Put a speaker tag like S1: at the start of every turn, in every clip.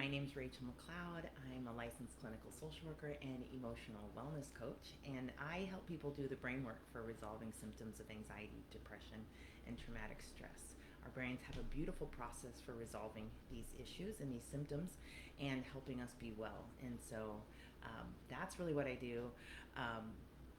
S1: My name is Rachel McLeod. I'm a licensed clinical social worker and emotional wellness coach, and I help people do the brain work for resolving symptoms of anxiety, depression, and traumatic stress. Our brains have a beautiful process for resolving these issues and these symptoms and helping us be well. And so that's really what I do.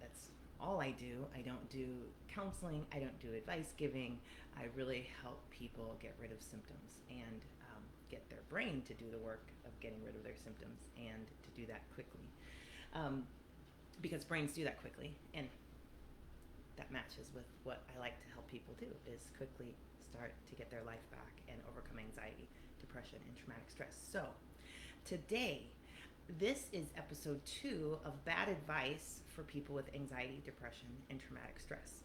S1: That's all I do. I don't do counseling, I don't do advice giving. I really help people get rid of symptoms and get their brain to do the work of getting rid of their symptoms and to do that quickly. Um, because brains do that quickly, and that matches with what I like to help people do is quickly start to get their life back and overcome anxiety, depression, and traumatic stress. So today, this is episode 2 of bad advice for people with anxiety, depression, and traumatic stress.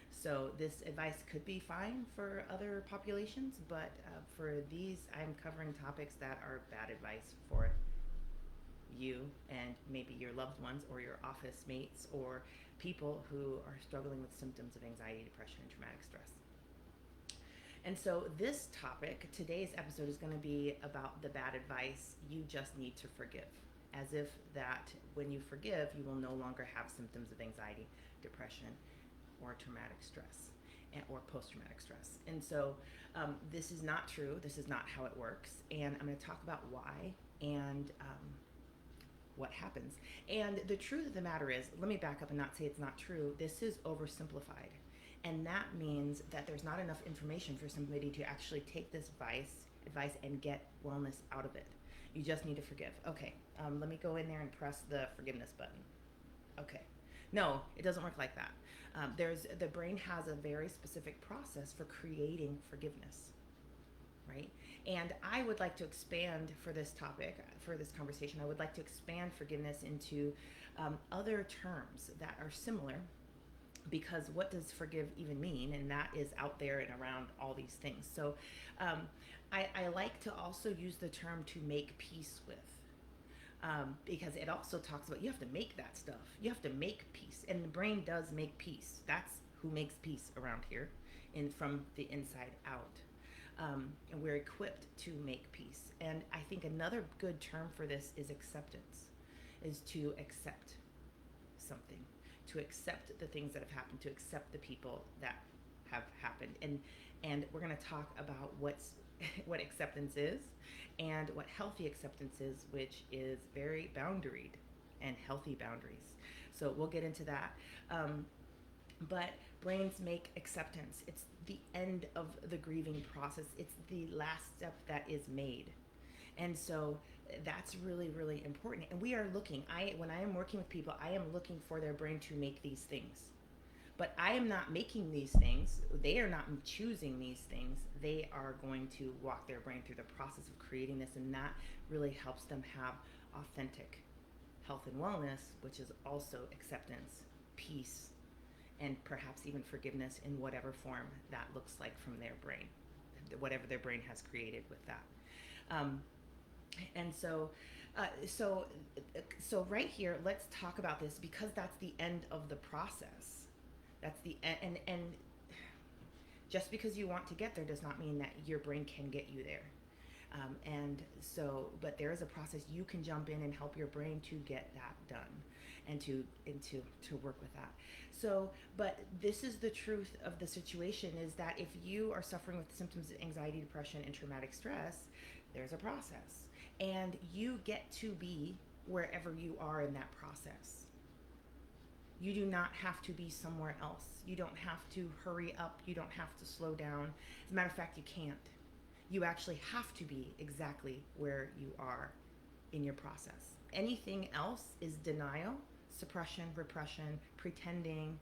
S1: So this advice could be fine for other populations, but for these, I'm covering topics that are bad advice for you and maybe your loved ones or your office mates or people who are struggling with symptoms of anxiety, depression, and traumatic stress. And so this topic, today's episode, is going to be about the bad advice you just need to forgive. As if that when you forgive, you will no longer have symptoms of anxiety, depression, or traumatic stress or post-traumatic stress. And so this is not true. This is not how it works. And I'm going to talk about why and what happens. And the truth of the matter is, let me back up and not say it's not true. This is oversimplified. And that means that there's not enough information for somebody to actually take this advice and get wellness out of it. You just need to forgive. Okay, let me go in there and press the forgiveness button. Okay. No, it doesn't work like that. The brain has a very specific process for creating forgiveness, right? And I would like to expand for this topic, for this conversation, I would like to expand forgiveness into other terms that are similar, because what does forgive even mean? And that is out there and around all these things. So I like to also use the term to make peace with. Because it also talks about you have to make that stuff. You have to make peace, and the brain does make peace. That's who makes peace around here, from the inside out. And we're equipped to make peace. And I think another good term for this is acceptance, is to accept something, to accept the things that have happened, to accept the people that have happened. And we're going to talk about what acceptance is and what healthy acceptance is, which is very boundaried and healthy boundaries. So we'll get into that. But brains make acceptance. It's the end of the grieving process. It's the last step that is made. And so that's really, really important. And we are looking, when I am working with people, I am looking for their brain to make these things. But I am not making these things. They are not choosing these things. They are going to walk their brain through the process of creating this, and that really helps them have authentic health and wellness, which is also acceptance, peace, and perhaps even forgiveness in whatever form that looks like from their brain, whatever their brain has created with that. And so right here, let's talk about this, because that's the end of the process. That's the end, and just because you want to get there does not mean that your brain can get you there. But there is a process. You can jump in and help your brain to get that done, and to work with that. So, but this is the truth of the situation: is that if you are suffering with symptoms of anxiety, depression, and traumatic stress, there's a process, and you get to be wherever you are in that process. You do not have to be somewhere else. You don't have to hurry up. You don't have to slow down. As a matter of fact, you can't. You actually have to be exactly where you are in your process. Anything else is denial, suppression, repression, pretending,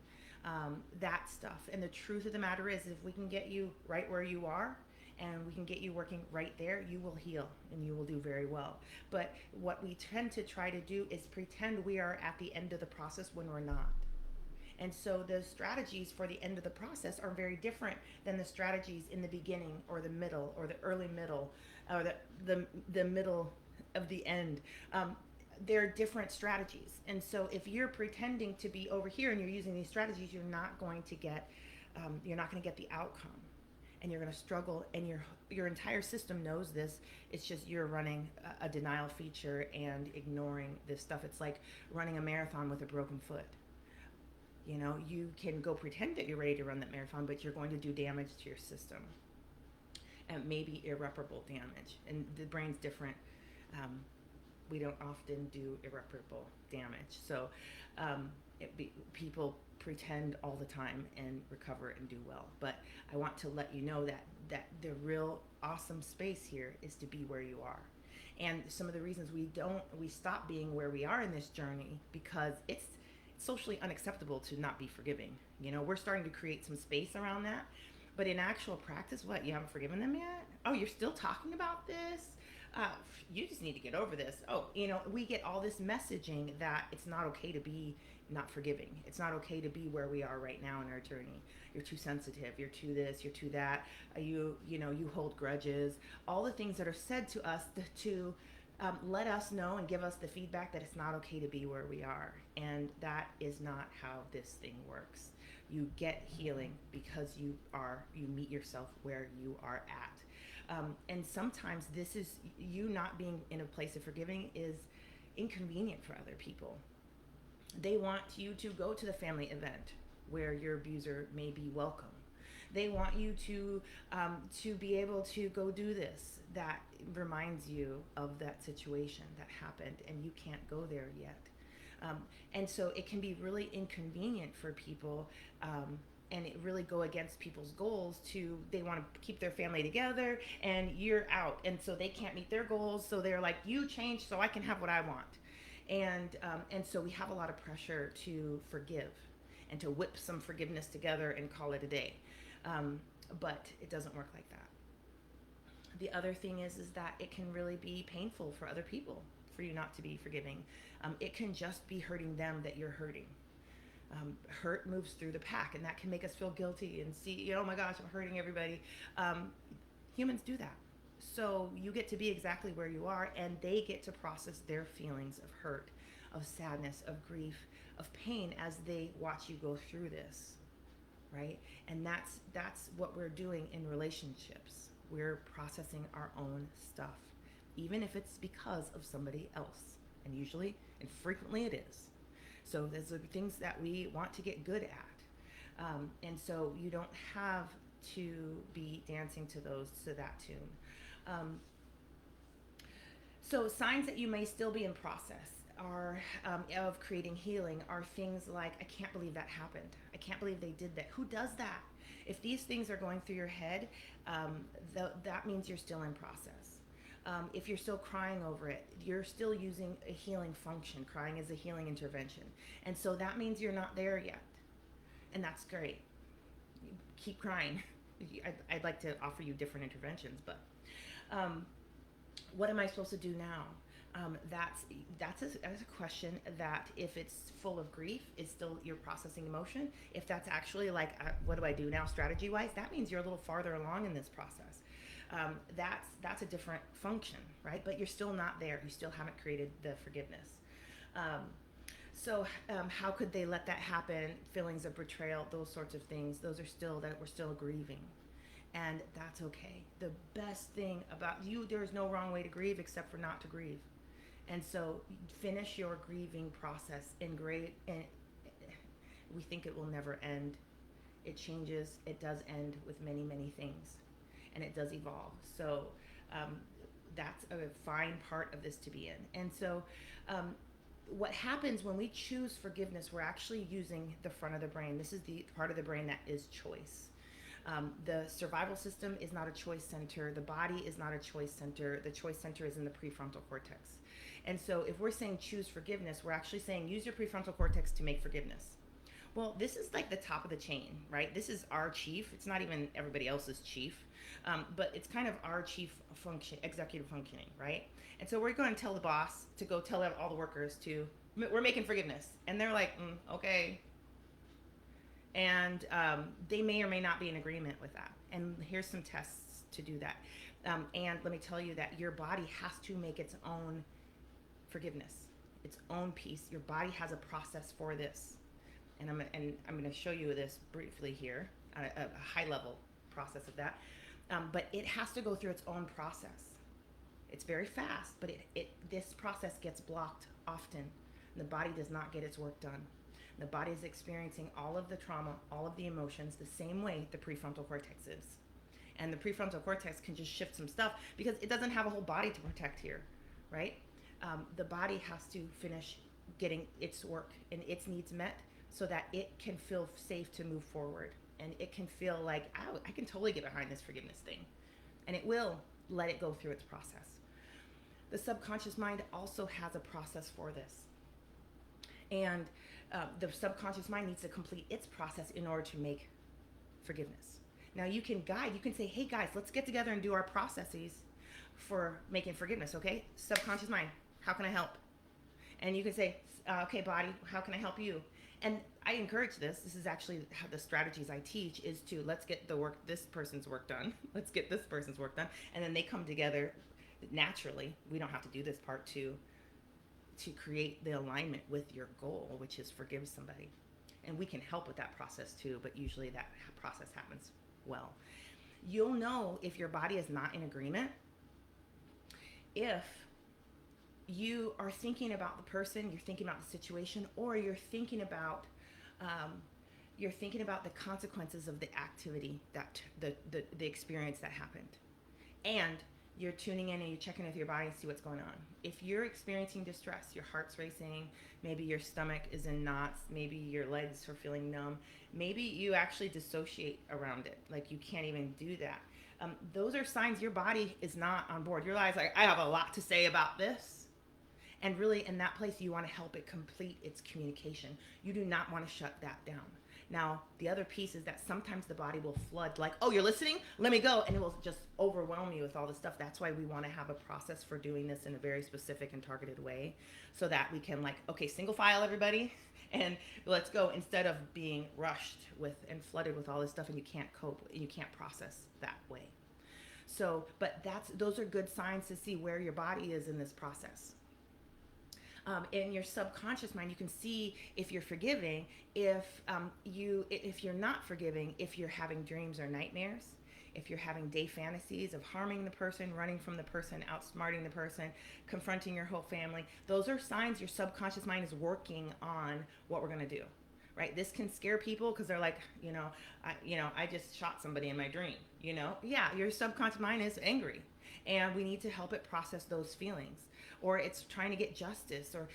S1: that stuff. And the truth of the matter is, if we can get you right where you are, and we can get you working right there, you will heal and you will do very well. But what we tend to try to do is pretend we are at the end of the process when we're not. And so the strategies for the end of the process are very different than the strategies in the beginning or the middle or the early middle or the middle of the end. They're different strategies. And so if you're pretending to be over here and you're using these strategies, you're not going to get the outcome. and you're going to struggle, and your entire system knows this. It's just you're running a denial feature and ignoring this stuff. It's like running a marathon with a broken foot. You know, you can go pretend that you're ready to run that marathon, but you're going to do damage to your system, and maybe irreparable damage. And the brain's different. Um, we don't often do irreparable damage. So people pretend all the time and recover and do well. But I want to let you know that the real awesome space here is to be where you are. And some of the reasons we stop being where we are in this journey because it's socially unacceptable to not be forgiving. You know, we're starting to create some space around that. But in actual practice, what, you haven't forgiven them yet? Oh, you're still talking about this? You just need to get over this. Oh, you know, we get all this messaging that it's not okay to be not forgiving. It's not okay to be where we are right now in our journey. You're too sensitive. You're too this. You're too that. You hold grudges. All the things that are said to us to let us know and give us the feedback that it's not okay to be where we are. And that is not how this thing works. You get healing because you meet yourself where you are at. And sometimes this is you not being in a place of forgiving is inconvenient for other people. They want you to go to the family event where your abuser may be welcome. They want you to be able to go do this that reminds you of that situation that happened, and you can't go there yet. And so it can be really inconvenient for people, and it really go against people's goals they want to keep their family together, and you're out, and so they can't meet their goals, so they're like, you change so I can have what I want. And so we have a lot of pressure to forgive and to whip some forgiveness together and call it a day. But it doesn't work like that. The other thing is that it can really be painful for other people for you not to be forgiving. It can just be hurting them that you're hurting. Hurt moves through the pack, and that can make us feel guilty and see, oh my gosh, I'm hurting everybody. Humans do that. So you get to be exactly where you are, and they get to process their feelings of hurt, of sadness, of grief, of pain as they watch you go through this, right? And that's what we're doing in relationships. We're processing our own stuff, even if it's because of somebody else. And usually and frequently it is. So there's the things that we want to get good at. And so you don't have to be dancing to that tune. So signs that you may still be in process are of creating healing are things like, I can't believe that happened. I can't believe they did that. Who does that? If these things are going through your head, that means you're still in process. If you're still crying over it, you're still using a healing function. Crying is a healing intervention. And so that means you're not there yet. And that's great. Keep crying. I'd like to offer you different interventions, but what am I supposed to do now? That's a question that, if it's full of grief, is still your processing emotion. If that's actually like, what do I do now strategy wise, that means you're a little farther along in this process. That's a different function, right? But you're still not there. You still haven't created the forgiveness. So how could they let that happen? Feelings of betrayal, those sorts of things, those are still, that we're still grieving. And that's okay. The best thing about you, there's no wrong way to grieve except for not to grieve. And so finish your grieving process and we think it will never end. It changes. It does end with many, many things, and it does evolve. So that's a fine part of this to be in. And so what happens when we choose forgiveness, we're actually using the front of the brain. This is the part of the brain that is choice. The survival system is not a choice center. The body is not a choice center. The choice center is in the prefrontal cortex. And so if we're saying choose forgiveness, we're actually saying use your prefrontal cortex to make forgiveness. Well, this is like the top of the chain, right? This is our chief. It's not even everybody else's chief, but it's kind of our chief function, executive functioning, right? And so we're going to tell the boss to go tell all the workers we're making forgiveness. And they're like, okay. And they may or may not be in agreement with that. And here's some tests to do that. And let me tell you that your body has to make its own forgiveness, its own peace. Your body has a process for this. And I'm going to show you this briefly here at a high level. process of that. But it has to go through its own process. It's very fast, but this process gets blocked often. The body does not get its work done. The body is experiencing all of the trauma, all of the emotions, the same way the prefrontal cortex is. And the prefrontal cortex can just shift some stuff because it doesn't have a whole body to protect here, right? The body has to finish getting its work and its needs met so that it can feel safe to move forward. And it can feel like, oh, I can totally get behind this forgiveness thing. And it will let it go through its process. The subconscious mind also has a process for this. And the subconscious mind needs to complete its process in order to make forgiveness. Now you can say, hey guys, let's get together and do our processes for making forgiveness, okay? Subconscious mind, how can I help? And you can say, okay, body, how can I help you? And I encourage this. This is actually how the strategies I teach is to let's get this person's work done. Let's get this person's work done. And then they come together naturally. We don't have to do this part to create the alignment with your goal, which is forgive somebody. And we can help with that process too, but usually that process happens well. You'll know if your body is not in agreement if you are thinking about the person, you're thinking about the situation, or you're thinking about the consequences of the activity, that the experience that happened, and you're tuning in and you're checking with your body and see what's going on. If you're experiencing distress, your heart's racing, maybe your stomach is in knots, maybe your legs are feeling numb, maybe you actually dissociate around it, like you can't even do that. Those are signs your body is not on board. Your body's like, I have a lot to say about this. And really, in that place, you want to help it complete its communication. You do not want to shut that down. Now, the other piece is that sometimes the body will flood, like, oh, you're listening? Let me go. And it will just overwhelm you with all this stuff. That's why we want to have a process for doing this in a very specific and targeted way so that we can, like, okay, single file, everybody, and let's go, instead of being rushed with and flooded with all this stuff and you can't cope and you can't process that way. So, but those are good signs to see where your body is in this process. In your subconscious mind, you can see if you're forgiving, if you're not forgiving, if you're having dreams or nightmares, if you're having day fantasies of harming the person, running from the person, outsmarting the person, confronting your whole family. Those are signs your subconscious mind is working on what we're going to do. Right? This can scare people because they're like, I just shot somebody in my dream. Yeah, your subconscious mind is angry, and we need to help it process those feelings. Or it's trying to get justice, or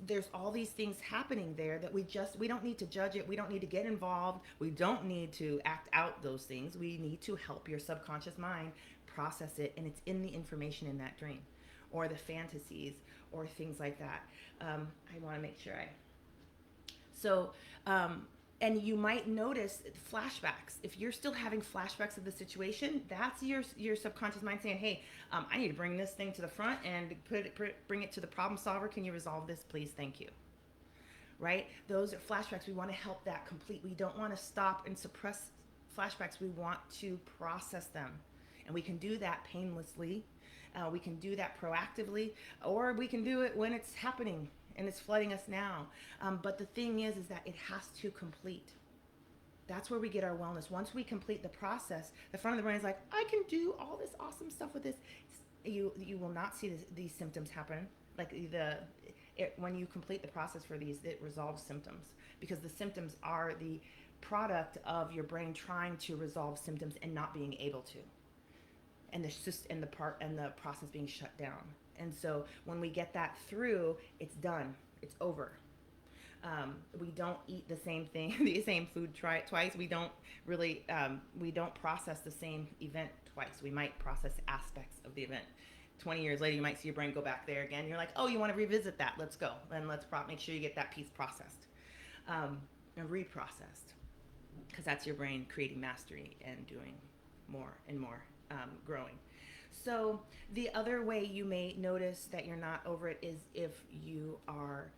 S1: there's all these things happening there that we don't need to judge it. We don't need to get involved. We don't need to act out those things. We need to help your subconscious mind process it, and it's in the information in that dream, or the fantasies, or things like that. I want to make sure and you might notice flashbacks. If you're still having flashbacks of the situation, that's your subconscious mind saying, hey, I need to bring this thing to the front and bring it to the problem solver. Can you resolve this, please? Thank you. Right? Those are flashbacks. We want to help that complete. We don't want to stop and suppress flashbacks. We want to process them. And we can do that painlessly. We can do that proactively, or we can do it when it's happening and it's flooding us now. But the thing is that it has to complete. That's where we get our wellness. Once we complete the process, the front of the brain is like, I can do all this awesome stuff with this. You will not see these symptoms happen. Like when you complete the process for these, it resolves symptoms, because the symptoms are the product of your brain trying to resolve symptoms and not being able to. And the process being shut down. And so when we get that through, it's done. It's over. We don't eat the same thing, the same food twice. We don't really, we don't process the same event twice. We might process aspects of the event. 20 years later, you might see your brain go back there again. You're like, oh, you want to revisit that? Let's go. And let's make sure you get that piece processed and reprocessed, because that's your brain creating mastery and doing more and more. Growing. So the other way you may notice that you're not over it is if you are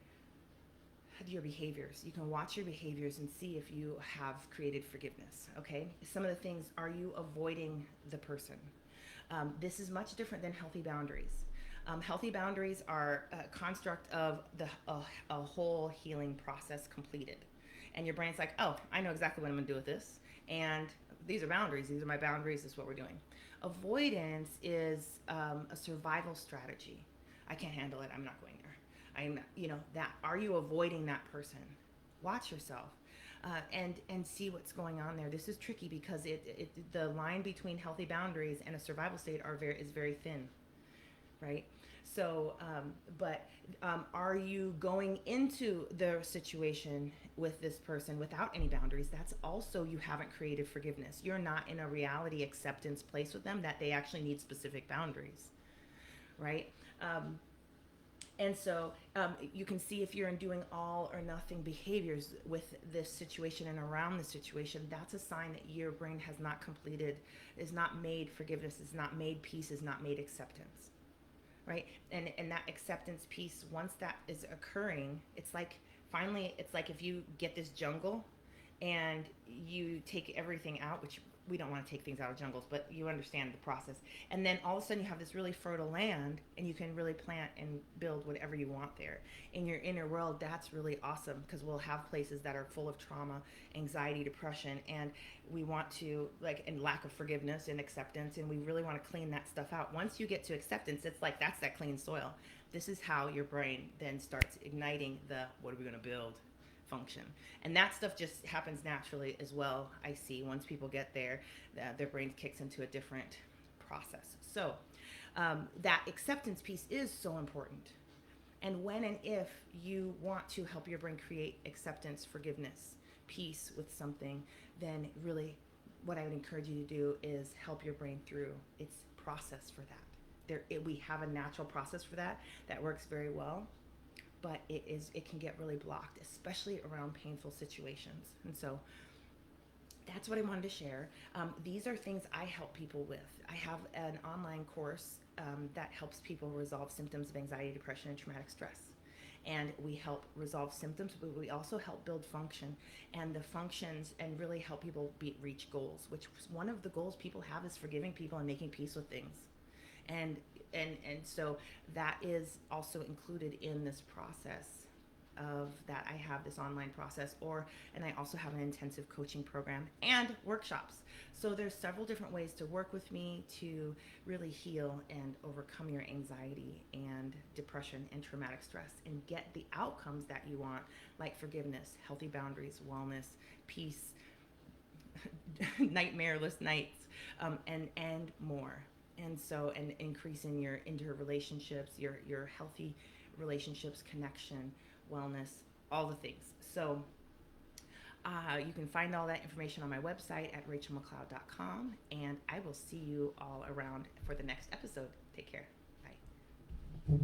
S1: your behaviors. You can watch your behaviors and see if you have created forgiveness. Okay. Some of the things, are you avoiding the person? This is much different than healthy boundaries. Healthy boundaries are a construct of a whole healing process completed. And your brain's like, oh, I know exactly what I'm going to do with this. And these are boundaries. These are my boundaries. This is what we're doing. Avoidance is a survival strategy. I can't handle it. I'm not going there. I'm, that. Are you avoiding that person? Watch yourself, and see what's going on there. This is tricky because the line between healthy boundaries and a survival state is very thin, right? So, are you going into the situation with this person without any boundaries? That's also, you haven't created forgiveness. You're not in a reality acceptance place with them that they actually need specific boundaries, right? And so you can see, if you're in doing all or nothing behaviors with this situation and around this situation, that's a sign that your brain has not completed, is not made forgiveness, is not made peace, is not made acceptance, right? And that acceptance piece, once that is occurring, it's like, finally, it's like if you get this jungle and you take everything out, which we don't want to take things out of jungles, but you understand the process. And then all of a sudden you have this really fertile land, and you can really plant and build whatever you want there. In your inner world, that's really awesome, because we'll have places that are full of trauma, anxiety, depression, and we want to, and lack of forgiveness and acceptance, and we really want to clean that stuff out. Once you get to acceptance, it's like that's that clean soil. This is how your brain then starts igniting the what are we going to build function. And that stuff just happens naturally as well. I see, once people get there, their brain kicks into a different process. So that acceptance piece is so important. And when and if you want to help your brain create acceptance, forgiveness, peace with something, then really what I would encourage you to do is help your brain through its process for that. We have a natural process for that works very well, but it can get really blocked, especially around painful situations. And so that's what I wanted to share. These are things I help people with. I have an online course that helps people resolve symptoms of anxiety, depression, and traumatic stress. And we help resolve symptoms, but we also help build function, and the functions, and really help people reach goals, which one of the goals people have is forgiving people and making peace with things. And so that is also included in this process of that. I have this online process, and I also have an intensive coaching program and workshops. So there's several different ways to work with me to really heal and overcome your anxiety and depression and traumatic stress, and get the outcomes that you want, like forgiveness, healthy boundaries, wellness, peace, nightmareless nights, and more. And so, and increasing your interrelationships, your healthy relationships, connection, wellness, all the things. So you can find all that information on my website at rachelmcleod.com, and I will see you all around for the next episode. Take care. Bye.